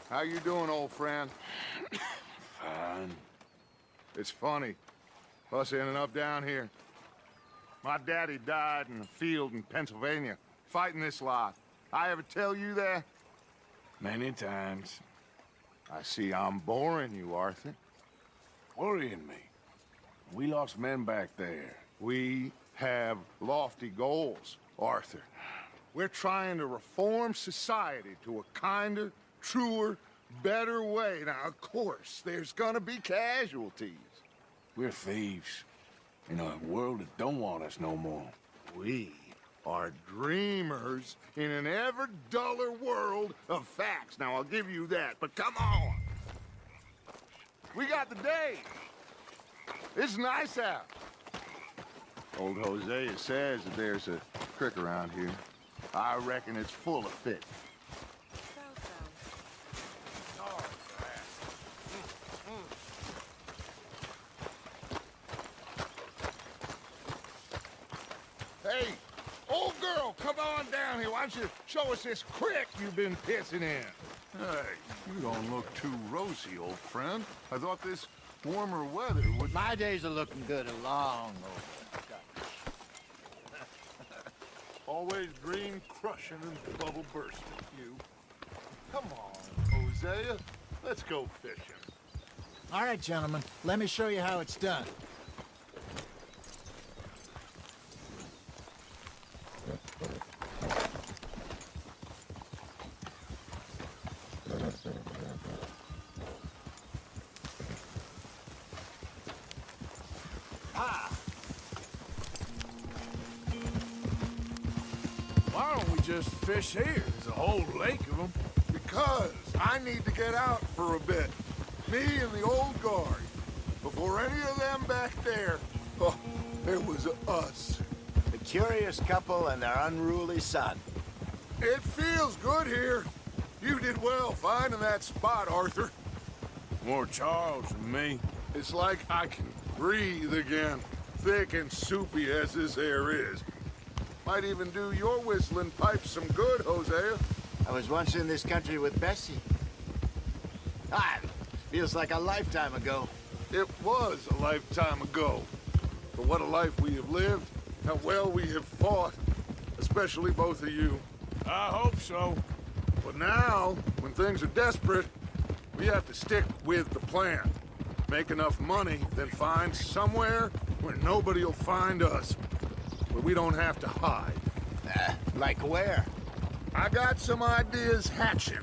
How you doing, old friend? Fine. It's funny, us ending up down here. My daddy died in a field in Pennsylvania, fighting this lot. I ever tell you that? Many times. I see I'm boring you, Arthur. Worrying me. We lost men back there. We have lofty goals, Arthur. We're trying to reform society to a kinder, truer, better way. Now, of course, there's gonna be casualties. We're thieves. In a world that don't want us no more. We are dreamers in an ever duller world of facts. Now, I'll give you that, but come on. We got the day. It's nice out. Old Hosea says that there's a creek around here. I reckon it's full of fish. Hey, old girl, come on down here. Why don't you show us this creek you've been pissing in? Hey, you don't look too rosy, old friend. I thought this warmer weather would... My days are looking good along over. Always green crushing and bubble bursting, you. Come on, Hosea. Let's go fishing. All right, gentlemen. Let me show you how it's done. Why don't we just fish here? There's a whole lake of them. Because I need to get out for a bit. Me and the old guard. Before any of them back there, oh, there was us. The curious couple and their unruly son. It feels good here. You did well finding that spot, Arthur. More Charles than me. It's like I can breathe again, thick and soupy as this air is. Might even do your whistling pipes some good, Hosea. I was once in this country with Bessie. Feels like a lifetime ago. It was a lifetime ago. But what a life we have lived, how well we have fought, especially both of you. I hope so. But now, when things are desperate, we have to stick with the plan. Make enough money, then find somewhere where nobody will find us. Where we don't have to hide. Like where? I got some ideas hatching,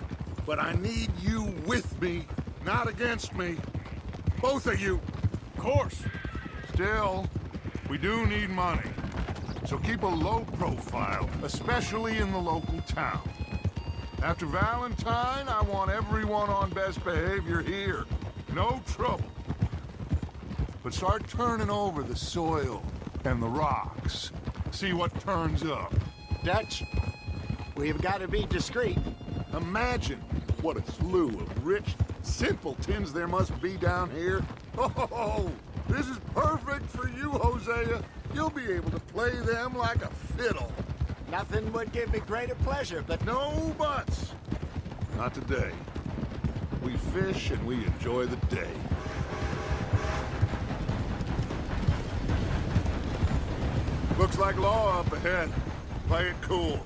but I need you with me, not against me. Both of you. Of course. Still, we do need money. So keep a low profile, especially in the local town. After Valentine, I want everyone on best behavior here. No trouble. But start turning over the soil and the rocks. See what turns up. Dutch, we've got to be discreet. Imagine what a slew of rich simpletons there must be down here. Oh, this is perfect for you, Hosea. You'll be able to play them like a fiddle. Nothing would give me greater pleasure, but No buts. Not today. We fish and we enjoy the day. Looks like law up ahead. Play it cool.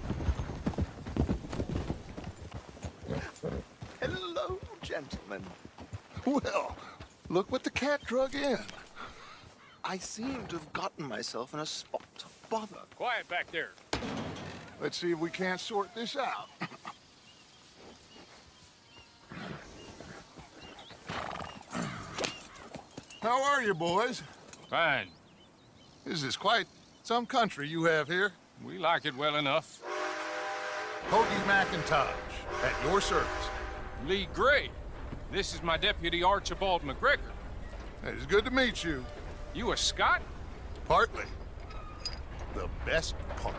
Hello, gentlemen. Well, look what the cat drug in. I seem to have gotten myself in a spot of bother. Quiet back there. Let's see if we can't sort this out. How are you, boys? Fine. This is quite some country you have here. We like it well enough. Hoagie McIntosh, at your service. Lee Gray. This is my deputy Archibald McGregor. It's good to meet you. You a Scot? Partly. The best part.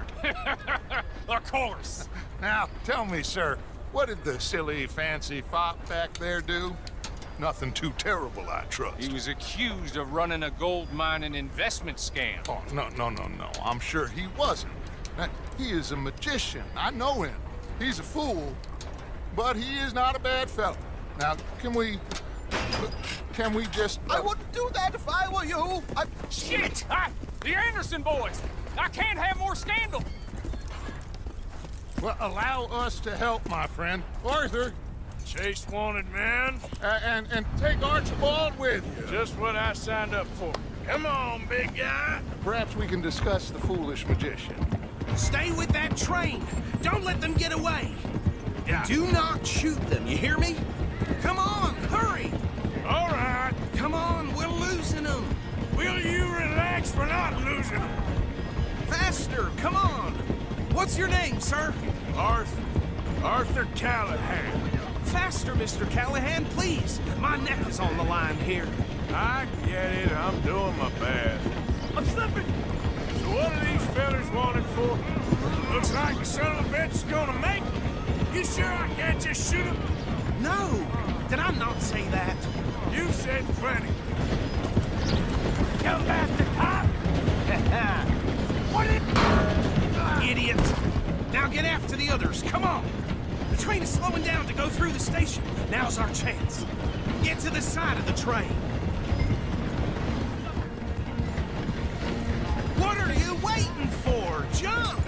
Of course. Now, tell me, sir, what did the silly, fancy fop back there do? Nothing too terrible, I trust. He was accused of running a gold mining investment scam. Oh, no. I'm sure he wasn't. He is a magician. I know him. He's a fool, but he is not a bad fellow. Now, can we just... I wouldn't do that if I were you. Shit! The Anderson boys! I can't have more scandal! Well, allow us to help, my friend. Arthur, Chase wanted man. and take Archibald with you. Just what I signed up for. Come on, big guy. Perhaps we can discuss the foolish magician. Stay with that train. Don't let them get away. Yeah. And do not shoot them, you hear me? Come on, hurry. All right. Come on, we're losing them. Will you relax? We're not losing them. Faster, come on. What's your name, sir? Arthur Callahan. Faster, Mr. Callahan, please. My neck is on the line here. I get it. I'm doing my best. I'm slipping. So what are these fellas wanted for? Looks like the son of a bitch is gonna make it. You sure I can't just shoot him? No, did I not say that? You said plenty. You bastard cop! What idiot! Now get after the others, come on! The train is slowing down to go through the station. Now's our chance. Get to the side of the train. What are you waiting for? Jump!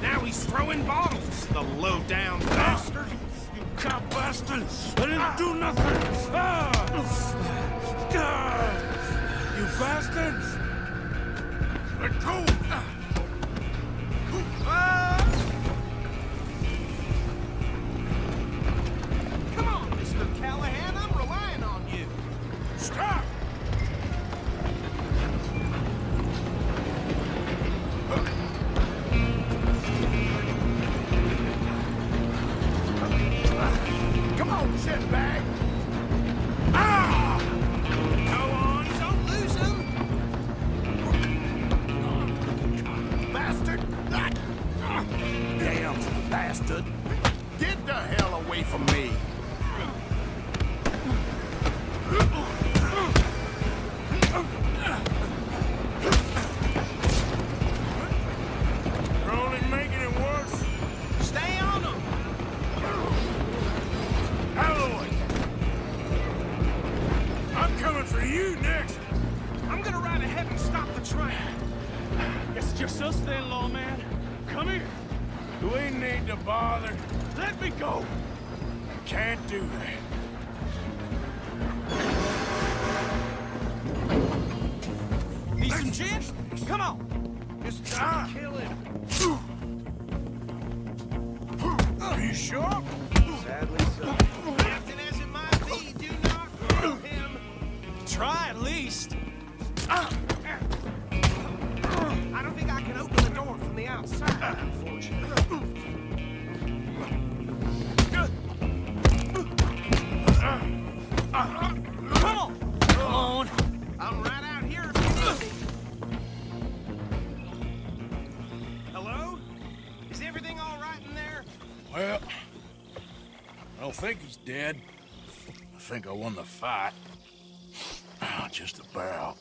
Now he's throwing bottles, the low-down bastard. You cop bastards! I didn't do nothing! You bastards! Let go! Come on, Mr. Callahan, I'm relying on you. Stop! Come on, shitbag! Go on, don't lose him. Bastard! Damn bastard. Get the hell away from me. You're only making it worse. Stay on him. Alloy! I'm coming for you next. I'm gonna ride ahead and stop the train. Guess it's just us then, lawman. Come here. Do we need to bother? Let me go. Can't do that. Need some gin? Come on. Just kill him. Are you sure? Sadly so. Captain, as it might be, do not kill him. Try at least. I don't think I can open the door from the outside, unfortunately. Come on! Come on! I'm right out here if you need me. Hello? Is everything all right in there? Well, I don't think he's dead. I think I won the fight. Just about.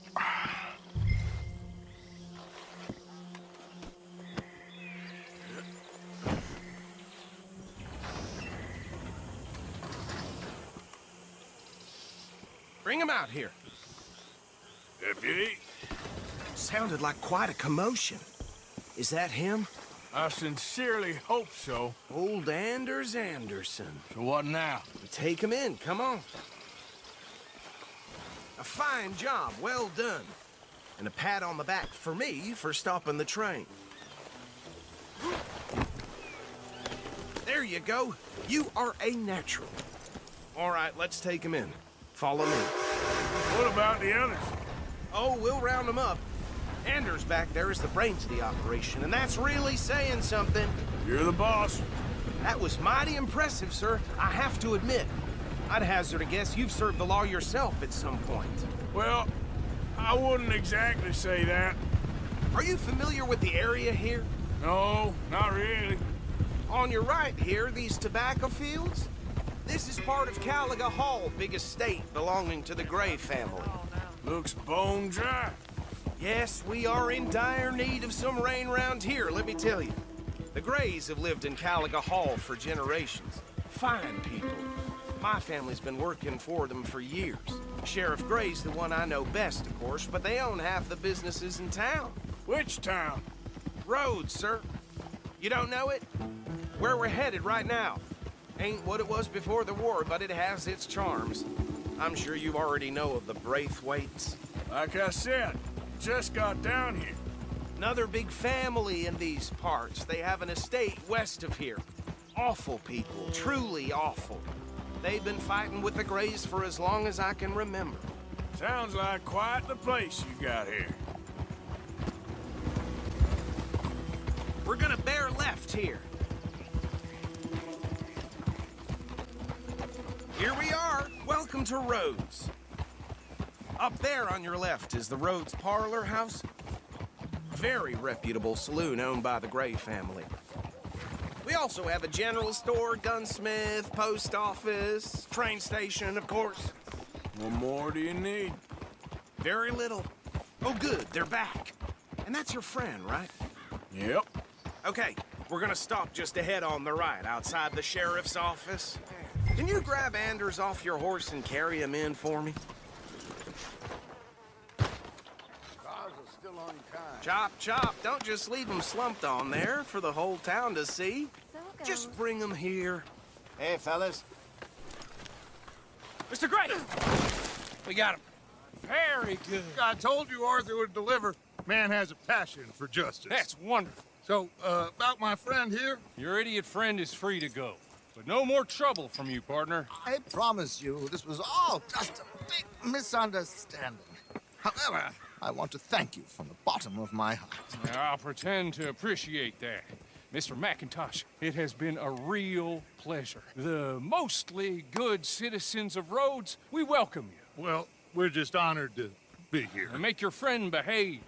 Bring him out here. Deputy, Sounded like quite a commotion. Is that him? I sincerely hope so. Old Anders Anderson. So what now? Take him in, come on. A fine job, well done. And a pat on the back for me for stopping the train. There you go. You are a natural. All right, let's take him in. Follow me. What about the others? Oh, we'll round them up. Anders back there is the brains of the operation, and that's really saying something. You're the boss. That was mighty impressive, sir. I have to admit. I'd hazard a guess you've served the law yourself at some point. Well, I wouldn't exactly say that. Are you familiar with the area here? No, not really. On your right here, these tobacco fields? This is part of Caliga Hall, big estate belonging to the Gray family. Looks bone dry. Yes, we are in dire need of some rain round here, let me tell you. The Grays have lived in Caliga Hall for generations. Fine people. My family's been working for them for years. Sheriff Gray's the one I know best, of course, but they own half the businesses in town. Which town? Rhodes, sir. You don't know it? Where we're headed right now. Ain't what it was before the war, but it has its charms. I'm sure you already know of the Braithwaites. Like I said, just got down here. Another big family in these parts. They have an estate west of here. Awful people, truly awful. They've been fighting with the Grays for as long as I can remember. Sounds like quite the place you got here. We're gonna bear left here. Here we are. Welcome to Rhodes. Up there on your left is the Rhodes Parlor House. Very reputable saloon owned by the Gray family. We also have a general store, gunsmith, post office, train station, of course. What more do you need? Very little. Oh, good, they're back. And that's your friend, right? Yep. Okay, we're gonna stop just ahead on the right, outside the sheriff's office. Can you grab Anders off your horse and carry him in for me? Cars are still on time. Chop, chop. Don't just leave him slumped on there for the whole town to see. Just bring him here. Hey, fellas. Mr. Gray! We got him. Very good. I told you Arthur would deliver. Man has a passion for justice. That's wonderful. So, about my friend here? Your idiot friend is free to go. But no more trouble from you, partner. I promise you, this was all just a big misunderstanding. However, I want to thank you from the bottom of my heart. I'll pretend to appreciate that. Mr. McIntosh, it has been a real pleasure. The mostly good citizens of Rhodes, we welcome you. Well, we're just honored to be here. And make your friend behave.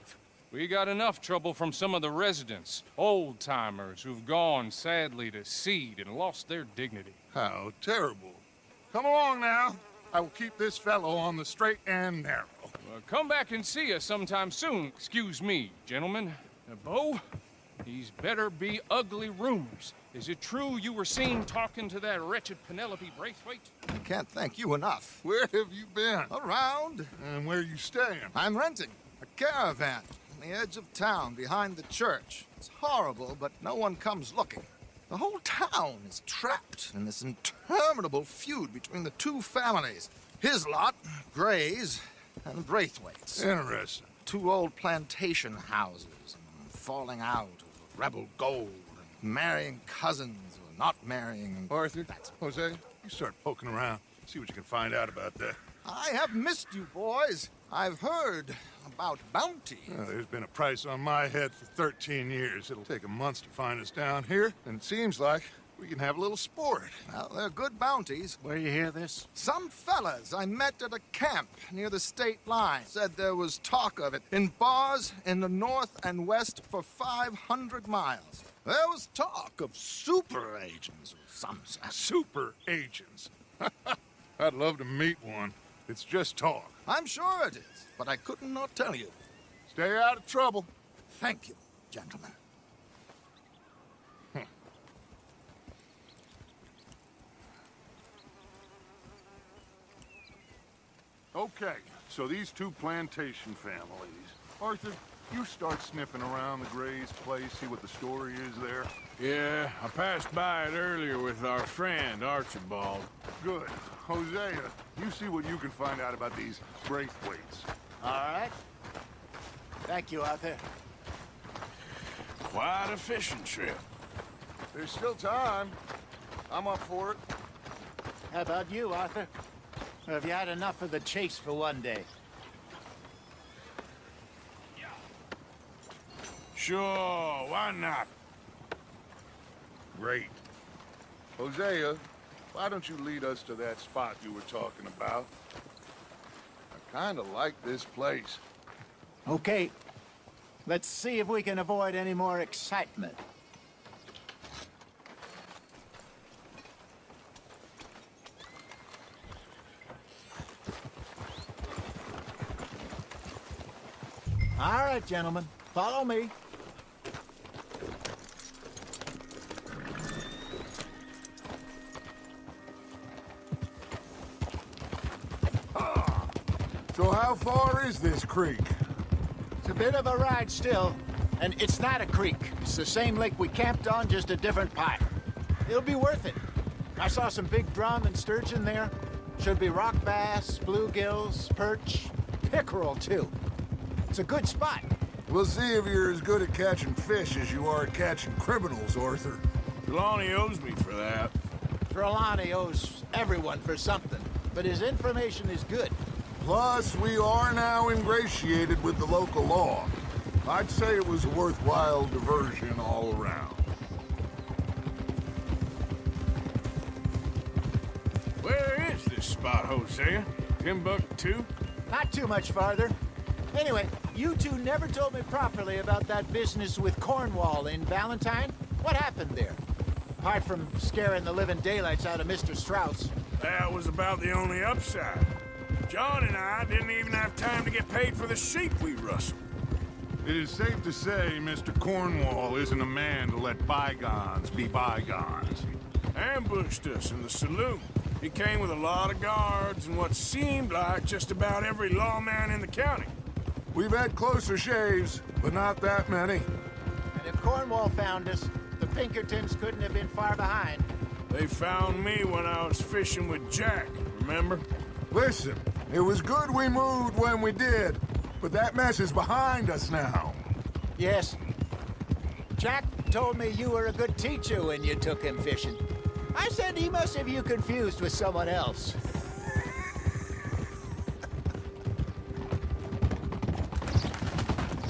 We got enough trouble from some of the residents, old-timers who've gone, sadly, to seed and lost their dignity. How terrible. Come along now. I will keep this fellow on the straight and narrow. Come back and see us sometime soon. Excuse me, gentlemen. Bo, these better be ugly rumors. Is it true you were seen talking to that wretched Penelope Braithwaite? I can't thank you enough. Where have you been? Around. And where you staying? I'm renting a caravan on the edge of town behind the church. It's horrible, but no one comes looking. The whole town is trapped in this interminable feud between the two families. His lot, Gray's, and Braithwaite's. Interesting. Two old plantation houses, and falling out over rebel gold, and marrying cousins or not marrying. And Arthur, Jose, you start poking around. See what you can find out about that. I have missed you, boys. I've heard about bounty. There's been a price on my head for 13 years. It'll take a month to find us down here, and it seems like we can have a little sport. Well, they're good bounties. Where you hear this? Some fellas I met at a camp near the state line said there was talk of it in bars in the north and west for 500 miles. There was talk of super agents of some sort. Super agents. I'd love to meet one. It's just talk. I'm sure it is, but I couldn't not tell you. Stay out of trouble. Thank you, gentlemen. Okay, so these two plantation families. Arthur, you start sniffing around the Gray's place, see what the story is there. Yeah, I passed by it earlier with our friend, Archibald. Good. Hosea, you see what you can find out about these Braithwaites. All right. Thank you, Arthur. Quite a fishing trip. There's still time. I'm up for it. How about you, Arthur? Or have you had enough of the chase for one day? Sure, why not? Great. Hosea, why don't you lead us to that spot you were talking about? I kind of like this place. Okay. Let's see if we can avoid any more excitement. All right, gentlemen. Follow me. So how far is this creek? It's a bit of a ride still, and it's not a creek. It's the same lake we camped on, just a different pipe. It'll be worth it. I saw some big drum and sturgeon there. Should be rock bass, bluegills, perch, pickerel too. It's a good spot. We'll see if you're as good at catching fish as you are at catching criminals, Arthur. Trelawney owes me for that. Trelawney owes everyone for something, but his information is good. Plus, we are now ingratiated with the local law. I'd say it was a worthwhile diversion all around. Where is this spot, Hosea? Timbuktu? Not too much farther. Anyway, you two never told me properly about that business with Cornwall in Valentine. What happened there? Apart from scaring the living daylights out of Mr. Strauss. That was about the only upside. John and I didn't even have time to get paid for the sheep we rustled. It is safe to say Mr. Cornwall isn't a man to let bygones be bygones. Ambushed us in the saloon. He came with a lot of guards and what seemed like just about every lawman in the county. We've had closer shaves, but not that many. And if Cornwall found us, the Pinkertons couldn't have been far behind. They found me when I was fishing with Jack, remember? Listen, it was good we moved when we did, but that mess is behind us now. Yes. Jack told me you were a good teacher when you took him fishing. I said he must have you confused with someone else.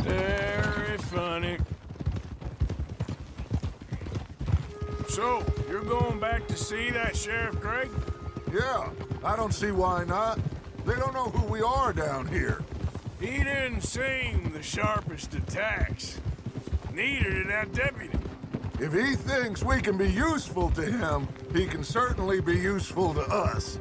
Very funny. So, you're going back to see that Sheriff Craig? Yeah, I don't see why not. They don't know who we are down here. He didn't seem the sharpest attacks. Neither did that deputy. If he thinks we can be useful to him, he can certainly be useful to us.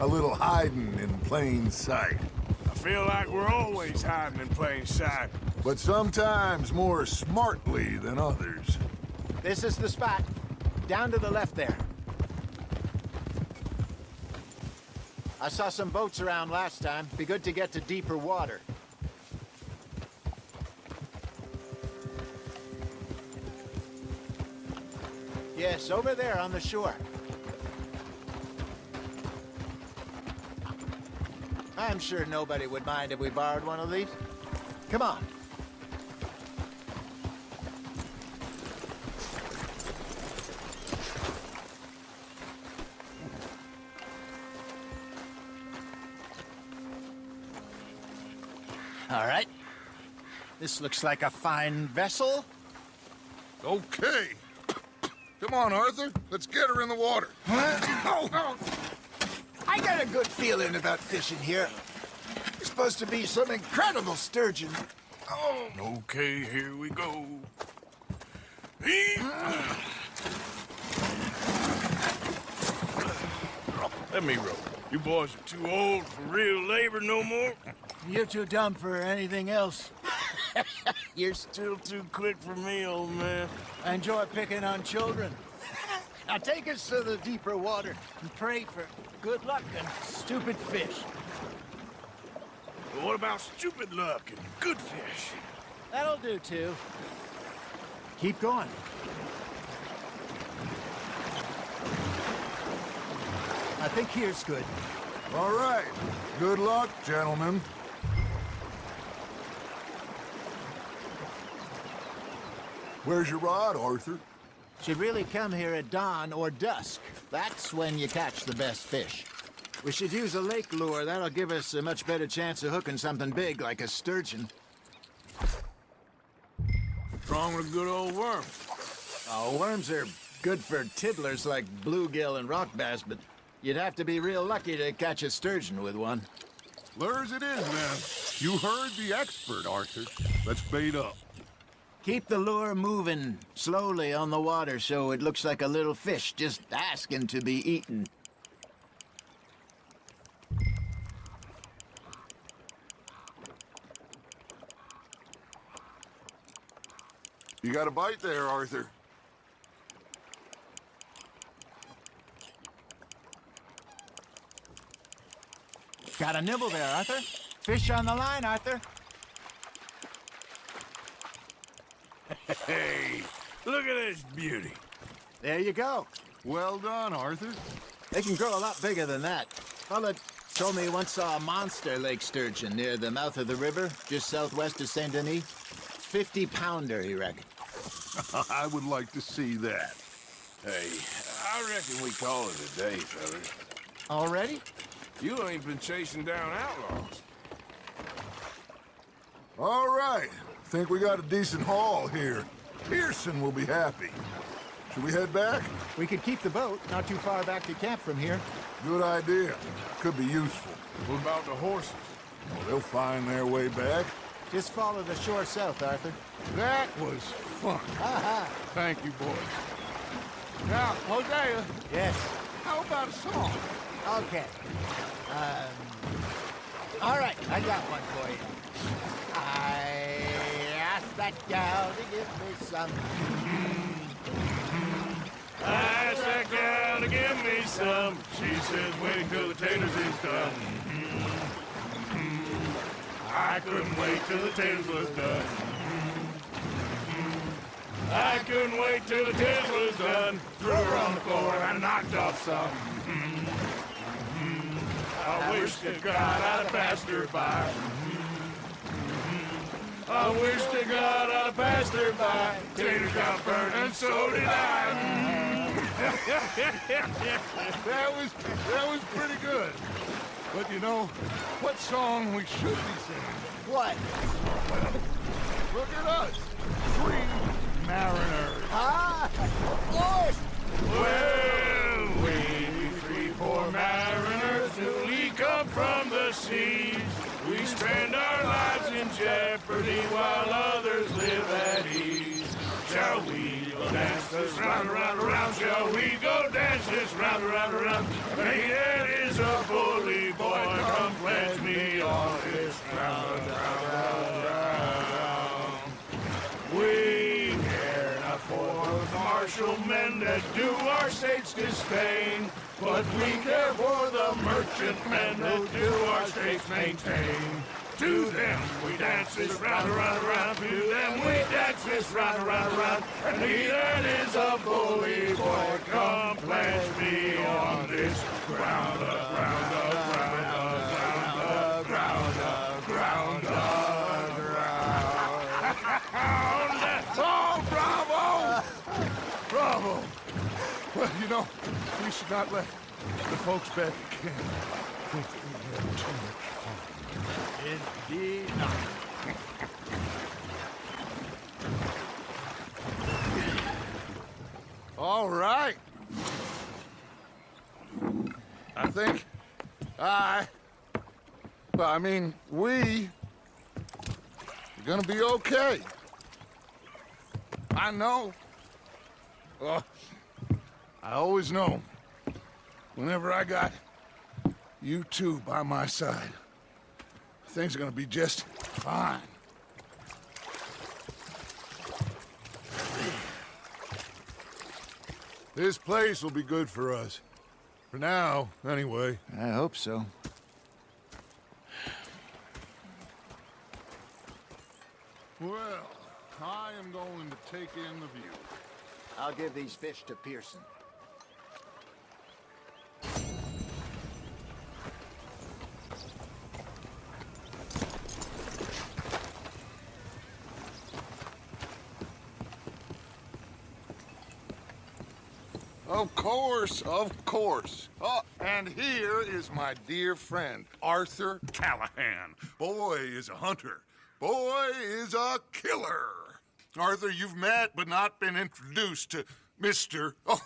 A little hiding in plain sight. I feel like we're always hiding in plain sight. But sometimes more smartly than others. This is the spot. Down to the left there. I saw some boats around last time. Be good to get to deeper water. Yes, over there on the shore. I'm sure nobody would mind if we borrowed one of these. Come on. All right. This looks like a fine vessel. Okay. Come on, Arthur. Let's get her in the water. Oh. I got a good feeling about fishing here. It's supposed to be some incredible sturgeon. Oh. Okay, here we go. Let me row. You boys are too old for real labor no more. You're too dumb for anything else. You're still too quick for me, old man. I enjoy picking on children. Now take us to the deeper water and pray for good luck and stupid fish. But what about stupid luck and good fish? That'll do, too. Keep going. I think here's good. All right. Good luck, gentlemen. Where's your rod, Arthur? Should really come here at dawn or dusk. That's when you catch the best fish. We should use a lake lure. That'll give us a much better chance of hooking something big like a sturgeon. What's wrong with a good old worm? Oh, worms are Good for tiddlers like bluegill and rock bass, but you'd have to be real lucky to catch a sturgeon with one. Lures it is, then. You heard the expert, Arthur. Let's bait up. Keep the lure moving slowly on the water so it looks like a little fish just asking to be eaten. You got a bite there, Arthur. Got a nibble there, Arthur. Fish on the line, Arthur. Hey, look at this beauty. There you go. Well done, Arthur. They can grow a lot bigger than that. Fella told me he once saw a monster lake sturgeon near the mouth of the river, just southwest of Saint Denis. 50-pounder, he reckoned. I would like to see that. Hey, I reckon we call it a day, fellas. Already? You ain't been chasing down outlaws. All right. Think we got a decent haul here. Pearson will be happy. Should we head back? We could keep the boat not too far back to camp from here. Good idea. Could be useful. What about the horses? Well, they'll find their way back. Just follow the shore south, Arthur. That was fun. Thank you, boys. Now, Hosea, Yes. how about a song? Okay. All right, I got one for you. I asked that gal to give me some. I asked that gal to give me some. She says wait till the taters is done. I couldn't wait till the taters was done. I couldn't wait till the taters was done. Threw her on the floor and I knocked off some. I wish to God I'd have passed her by. I wish to God I'd have passed her by. Tater got burned and so did I. That was pretty good. But you know, what song we should be singing? What? Look at us. 3 mariners. Ah, of course. Well, we 3 poor mariners newly come from the seas. We spend our lives in jeopardy while others live at ease. Shall we go dance this round, around, around? Shall we go dance this round, around, around? Hey, that is a bully boy. Come pledge me on this round, round, round, round. We care not for the martial men that do our state's disdain, but we care for the merchantmen that do our states maintain. To them we dance this round, around, around. To them we dance this round, around, around. And he that is a bully boy, come pledge me on this ground, ground, ground, ground, ground, ground, ground. Oh, bravo! Bravo! Well, you know, we should not let the folks back at camp think we had too much fun. Indeed not. All right. I think we are gonna be okay. I know. I always know. Whenever I got you two by my side, things are gonna be just fine. This place will be good for us. For now, anyway. I hope so. Well, I am going to take in the view. I'll give these fish to Pearson. Of course, of course. Oh, and here is my dear friend, Arthur Callahan. Boy is a hunter. Boy is a killer. Arthur, you've met but not been introduced to Mr. Oh,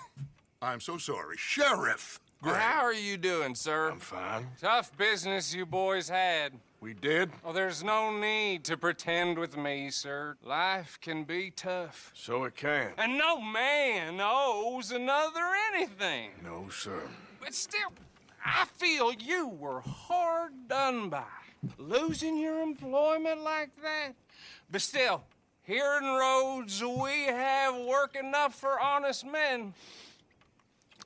I'm so sorry. Sheriff Gray. How are you doing, sir? I'm fine. Tough business you boys had. We did? Well, there's no need to pretend with me, sir. Life can be tough. So it can. And no man owes another anything. No, sir. But still, I feel you were hard done by. Losing your employment like that. But still, here in Rhodes, we have work enough for honest men.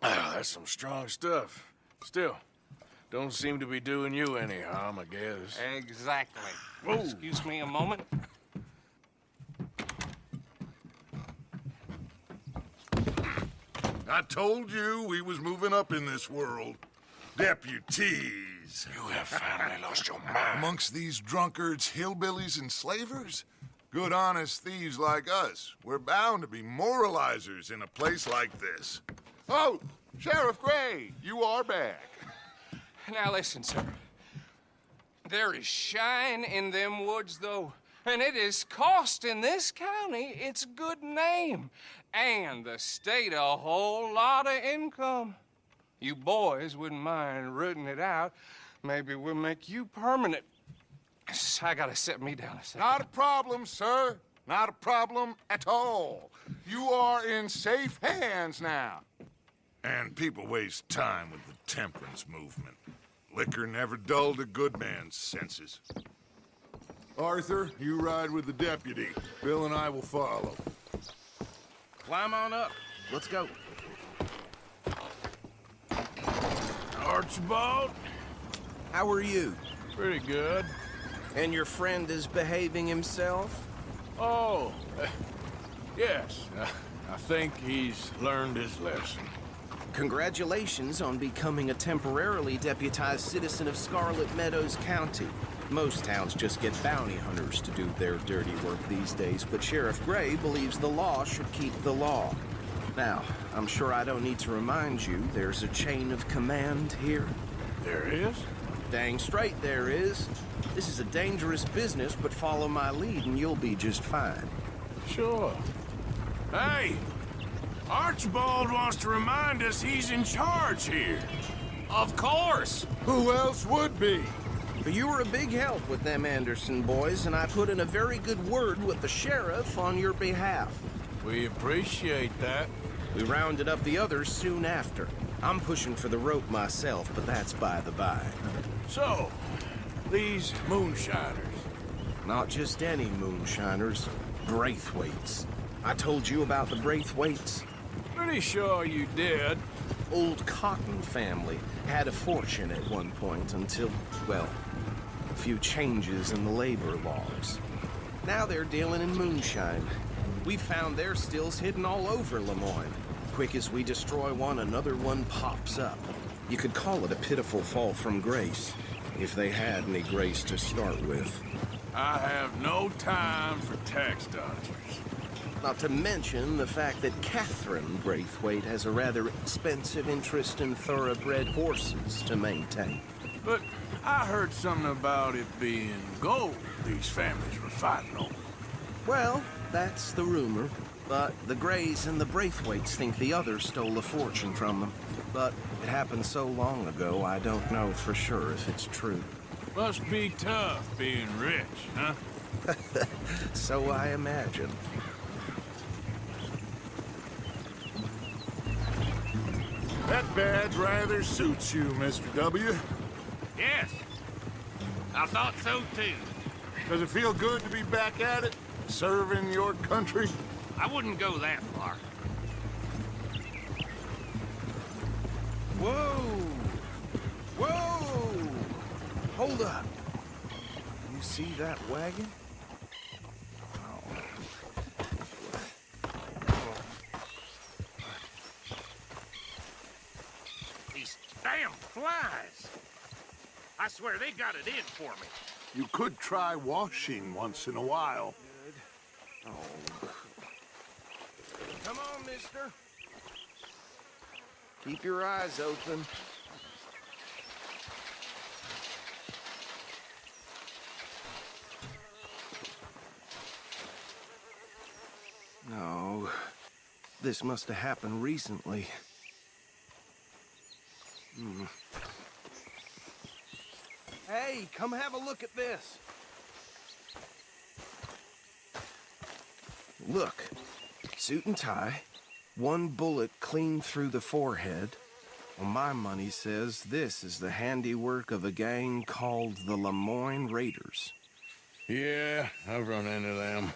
Ah, that's some strong stuff. Still, don't seem to be doing you any harm, I guess. Exactly. Whoa. Excuse me a moment. I told you we was moving up in this world. Deputies. You have finally lost your mind. Amongst these drunkards, hillbillies, and slavers? Good, honest thieves like us. We're bound to be moralizers in a place like this. Oh, Sheriff Gray, you are back. Now listen, sir. There is shine in them woods, though, and it is costing this county its good name and the state a whole lot of income. You boys wouldn't mind rooting it out. Maybe we'll make you permanent. I gotta sit me down a second. Not a problem, sir. Not a problem at all. You are in safe hands now. And people waste time with the temperance movement. Liquor never dulled a good man's senses. Arthur, you ride with the deputy. Bill and I will follow. Climb on up. Let's go. Archibald? How are you? Pretty good. And your friend is behaving himself? Oh, yes. I think he's learned his lesson. Congratulations on becoming a temporarily deputized citizen of Scarlet Meadows County. Most towns just get bounty hunters to do their dirty work these days, but Sheriff Gray believes the law should keep the law. Now, I'm sure I don't need to remind you there's a chain of command here. There is? Dang straight there is. This is a dangerous business, but follow my lead and you'll be just fine. Sure. Hey! Archibald wants to remind us he's in charge here. Of course! Who else would be? But you were a big help with them Anderson boys, and I put in a very good word with the sheriff on your behalf. We appreciate that. We rounded up the others soon after. I'm pushing for the rope myself, but that's by the by. So, these moonshiners. Not just any moonshiners, Braithwaites. I told you about the Braithwaites. Pretty sure you did. Old Cotton family had a fortune at one point until, well, a few changes in the labor laws. Now they're dealing in moonshine. We found their stills hidden all over Lemoyne. Quick as we destroy one, another one pops up. You could call it a pitiful fall from grace, if they had any grace to start with. I have no time for tax dodgers. Not to mention the fact that Catherine Braithwaite has a rather expensive interest in thoroughbred horses to maintain. But I heard something about it being gold these families were fighting over. Well, that's the rumor. But the Grays and the Braithwaites think the others stole a fortune from them. But it happened so long ago, I don't know for sure if it's true. Must be tough being rich, huh? So I imagine. That badge rather suits you, Mr. W. Yes. I thought so, too. Does it feel good to be back at it? Serving your country? I wouldn't go that far. Whoa! Whoa! Hold up. You see that wagon? These damn flies. I swear they got it in for me. You could try washing once in a while. Come on, mister. Keep your eyes open. No. This must have happened recently. Hey, come have a look at this. Look, suit and tie, one bullet clean through the forehead. Well, my money says this is the handiwork of a gang called the Lemoyne Raiders. Yeah, I've run into them.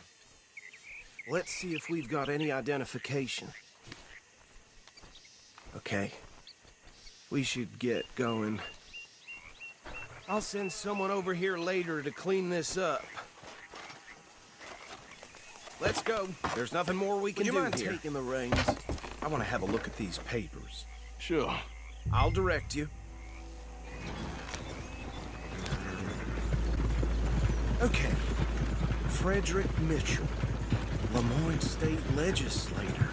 Let's see if we've got any identification. Okay. We should get going. I'll send someone over here later to clean this up. Let's go. There's nothing more we can do here. Would you mind taking the reins? I want to have a look at these papers. Sure. I'll direct you. Okay. Frederick Mitchell, Lemoyne State Legislator.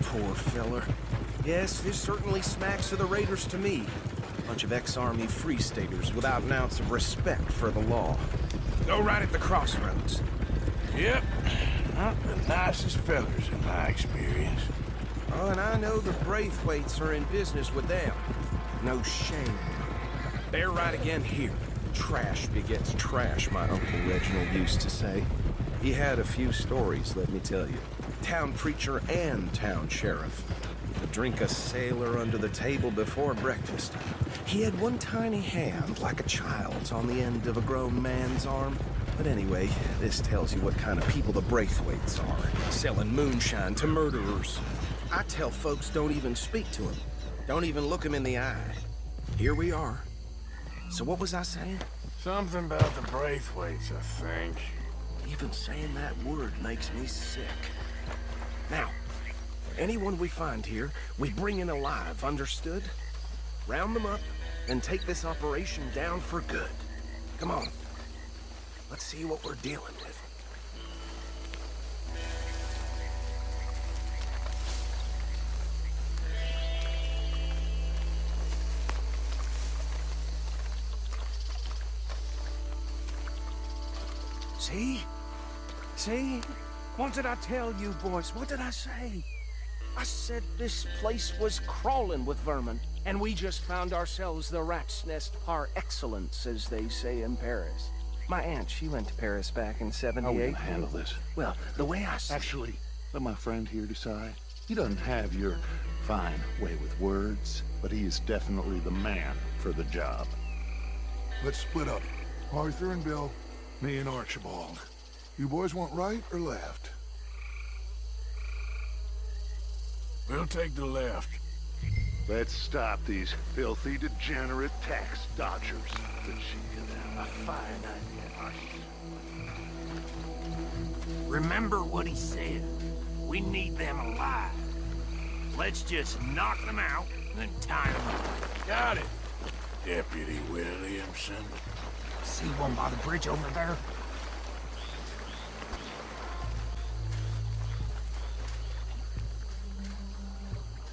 Poor feller. Yes, this certainly smacks of the Raiders to me. Bunch of ex-Army Free Staters without an ounce of respect for the law. Go right at the crossroads. Yep. Not the nicest fellers in my experience. Oh, and I know the Braithwaites are in business with them. No shame. They're right again here. Trash begets trash, my Uncle Reginald used to say. He had a few stories, let me tell you. Town preacher and town sheriff. To drink a sailor under the table before breakfast. He had one tiny hand, like a child's, on the end of a grown man's arm. But anyway, this tells you what kind of people the Braithwaites are. Selling moonshine to murderers. I tell folks don't even speak to him. Don't even look him in the eye. Here we are. So what was I saying? Something about the Braithwaites, I think. Even saying that word makes me sick. Now, anyone we find here, we bring in alive, understood? Round them up, and take this operation down for good. Come on. Let's see what we're dealing with. See? See? What did I tell you, boys? What did I say? I said this place was crawling with vermin, and we just found ourselves the rat's nest par excellence, as they say in Paris. My aunt, she went to Paris back in '78. How are we gonna handle this? Well, the way I see Actually, let my friend here decide. He doesn't have your fine way with words, but he is definitely the man for the job. Let's split up. Arthur and Bill, me and Archibald. You boys want right or left? We'll take the left. Let's stop these filthy, degenerate tax dodgers. The cheek of them. A fine idea. Remember what he said. We need them alive. Let's just knock them out, then tie them up. Got it, Deputy Williamson. See one by the bridge over there?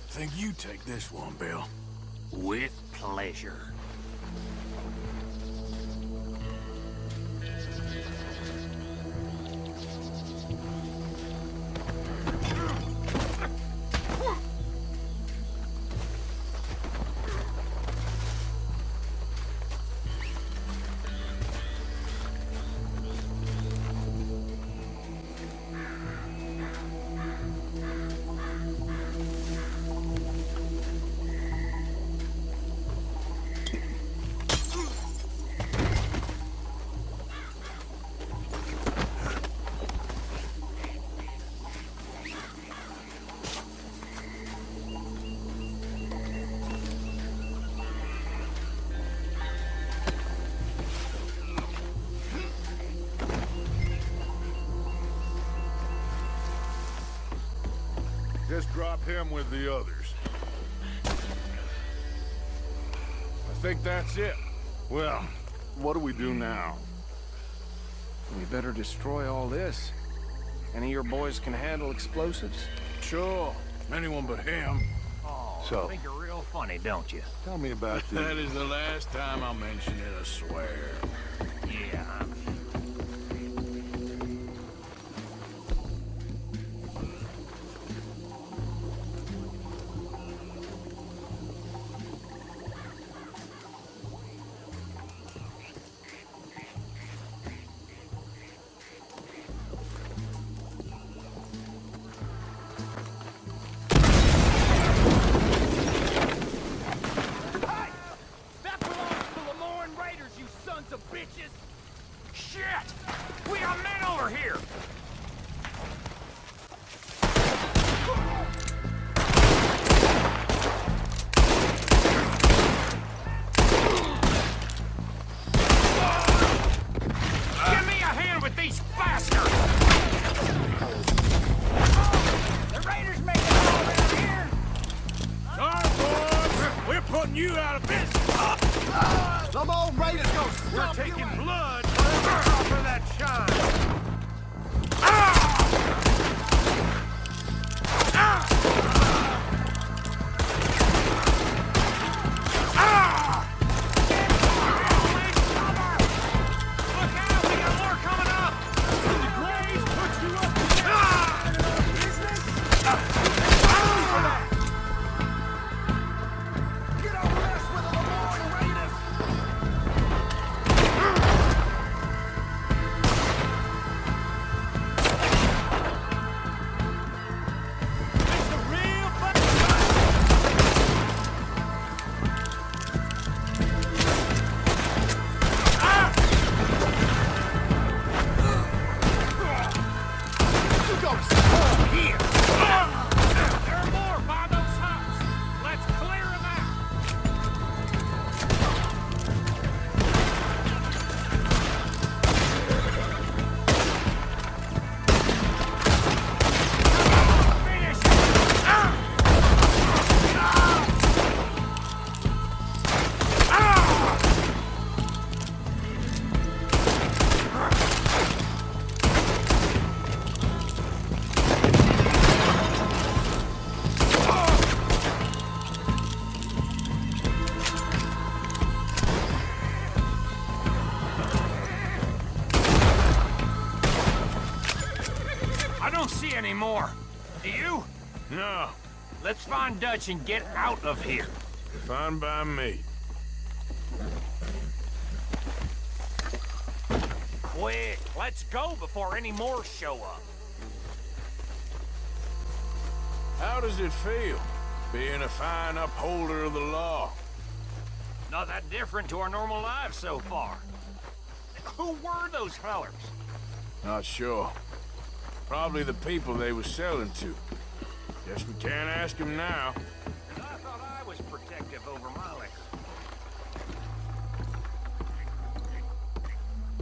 Think you take this one, Bill. With pleasure. Just drop him with the others. I think that's it. Well, what do we do now? We better destroy all this. Any of your boys can handle explosives? Sure. Anyone but him. Oh, So- I think you're real funny, don't you? Tell me about That the... is the last time I'll mention it, I swear. Yeah, I'm sure. here! There are more by those huts! Let's clear them out! Finish it! I don't see any more. Do you? No, Let's find Dutch and get out of here. fine by me. Quick, let's go before any more show up. How does it feel, being a fine upholder of the law? Not that different to our normal lives so far. Who were those fellers? Not sure. Probably the people they were selling to. Guess we can't ask them now. I thought I was protective over my liquor.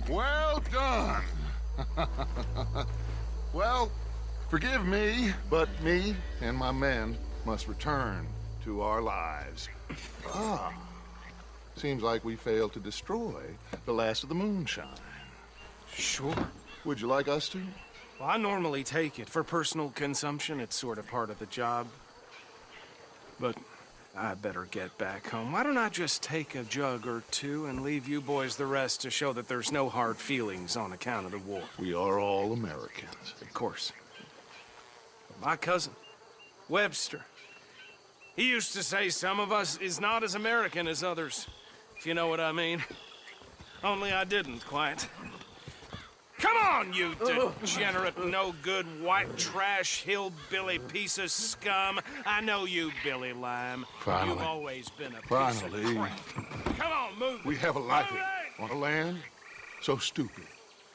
Well done. Well, forgive me, but me and my men must return to our lives. Ah, seems like we failed to destroy the last of the moonshine. Sure. Would you like us to? Well, I normally take it. For personal consumption, it's sort of part of the job. But I better get back home. Why don't I just take a jug or two and leave you boys the rest to show that there's no hard feelings on account of the war? We are all Americans. Of course. My cousin, Webster, he used to say some of us is not as American as others, if you know what I mean. Only I didn't quite. Come on, you degenerate, no-good, white trash, hillbilly piece of scum. I know you, Billy Lime. Finally. You've always been a piece Finally. of crap. Come on, move. We have a life on a land so stupid,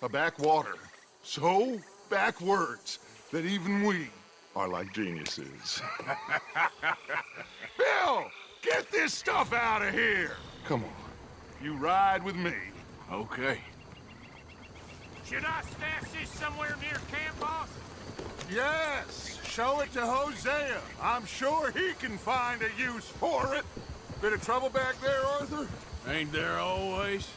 a backwater so backwards that even we are like geniuses. Bill, get this stuff out of here. Come on, you ride with me. Okay. Should I stash this somewhere near camp, boss? Yes, show it to Hosea. I'm sure he can find a use for it. Bit of trouble back there, Arthur? Ain't there always?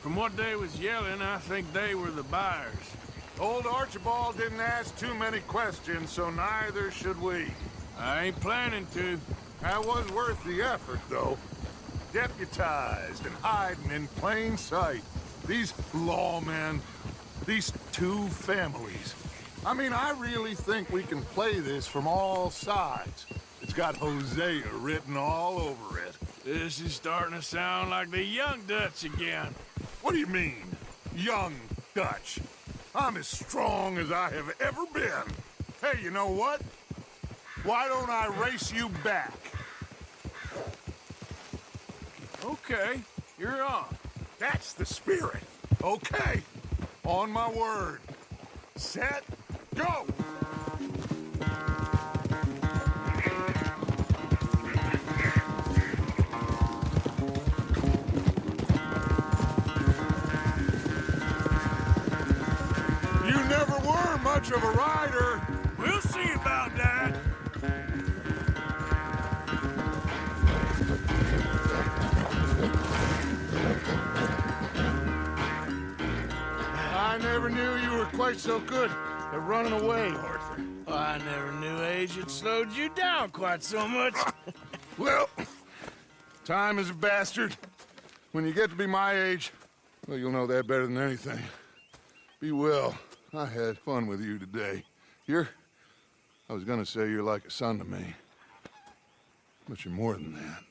From what they was yelling, I think they were the buyers. Old Archibald didn't ask too many questions, so neither should we. I ain't planning to. That was worth the effort, though. Deputized and hiding in plain sight. These lawmen, these two families. I mean, I really think we can play this from all sides. It's got Hosea written all over it. This is starting to sound like the young Dutch again. What do you mean, young Dutch? I'm as strong as I have ever been. Hey, you know what? Why don't I race you back? Okay, you're on. That's the spirit. Okay, on my word. Set, go! You never were much of a rider. We'll see about that. I never knew you were quite so good at running away, Arthur. I never knew age had slowed you down quite so much. Well, time is a bastard. When you get to be my age, well, you'll know that better than anything. Be well. I had fun with you today. I was gonna say you're like a son to me. But you're more than that.